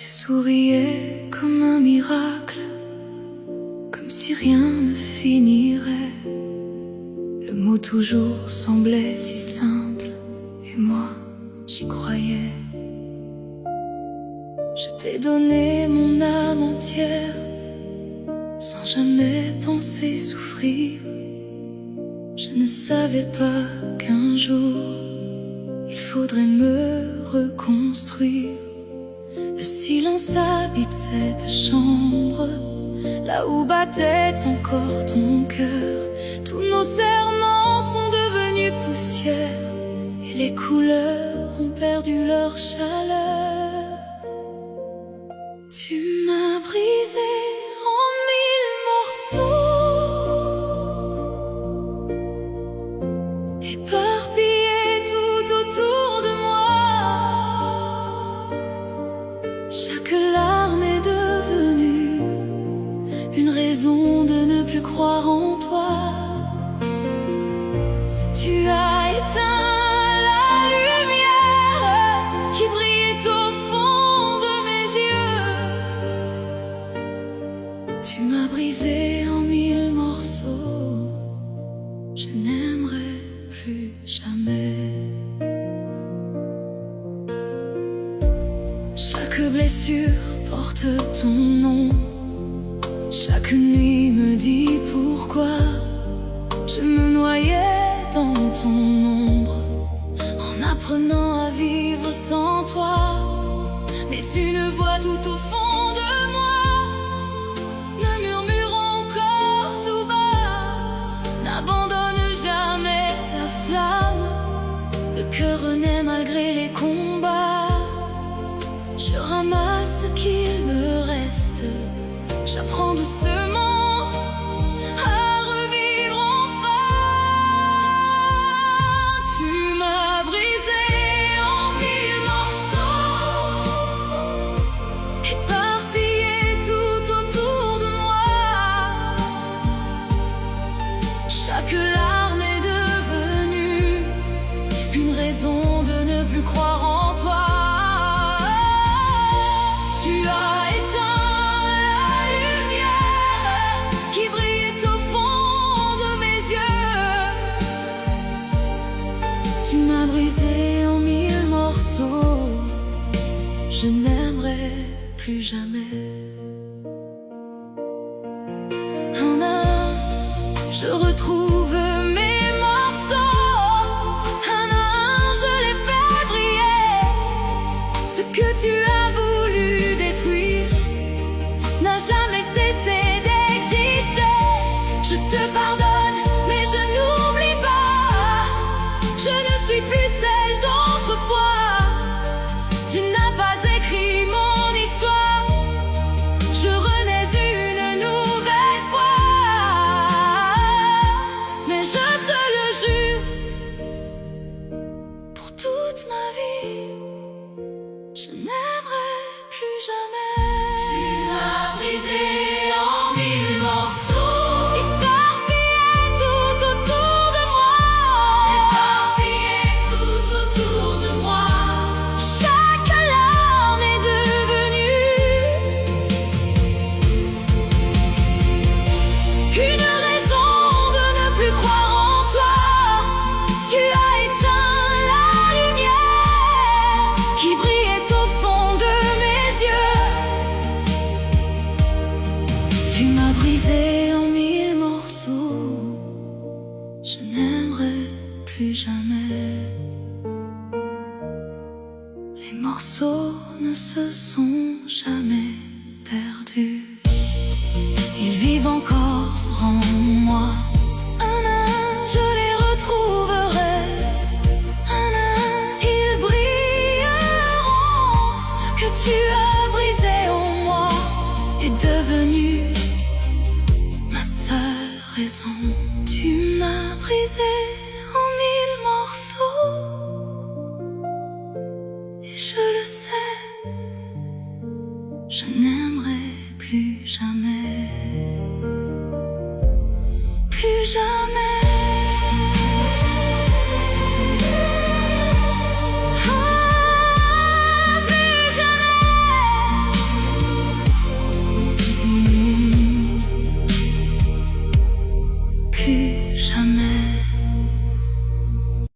Tu souriais comme un miracle, comme si rien ne finirait. Le mot toujours semblait si simple, et moi j'y croyais. Je t'ai donné mon âme entière, sans jamais penser souffrir. Je ne savais pas qu'un jour il faudrait me reconstruire. Le silence habite cette chambre, là où battait encore ton cœur. Tous nos serments sont devenus poussière, et les couleurs ont perdu leur chaleur. Tu m'as brisé en 1000 morceaux, éparpillé tout autour de moi. Chaque larme est devenue une raison de ne plus croire en toi. Tu as éteint la lumière qui brillait au fond de mes yeux. Tu m'as brisé en 1000 morceaux, je n'aimerai plus jamais. Chaque blessure porte ton nom, chaque nuit me dit pourquoi. Je me noyais dans ton ombre, en apprenant à vivre sans toi. Mais une voix tout au fond de moi me murmure encore tout bas: n'abandonne jamais ta flamme. Le cœur renaît malgré les combats. Je ramasse ce qu'il me reste, j'apprends doucement à revivre enfin. Tu m'as brisé en 1000 morceaux, éparpillé tout autour de moi. Chaque larme est devenue une raison de ne plus croire en toi. Tu as éteint la lumière qui brillait au fond de mes yeux. Tu m'as brisé en 1000 morceaux, je n'aimerai plus jamais. Un à un, je retrouve mes morceaux. Un à un, je les fais briller. Ce que tu as voulu détruire n'a jamais cessé d'exister. Je te pardonne, mais je n'oublie pas. Je ne suis plus celle d'autrefois. Tu n'as pas écrit mon histoire. Je renais une nouvelle fois. Mais je te le jure, pour toute ma vie, je n'aimerai plus jamais. Tu m'as brisé en 1000 morceaux, éparpillé tout autour de moi. Éparpillé tout autour de moi. Chaque larme est devenue une raison de ne plus croire en toi. Tu as éteint la lumière qui brillait au fond de mes yeux. Tu m'as brisé en 1000 morceaux, je n'aimerai plus jamais. Les morceaux ne se sont jamais perdus, ils vivent encore en moi. Un à un, je les retrouverai. Un à un, ils brilleront. Ce que tu as brisé en moi est devenu ma seule raison. Tu m'as brisé en 1000 morceaux, et je le sais, je n'aimerai plus jamais. Plus jamais.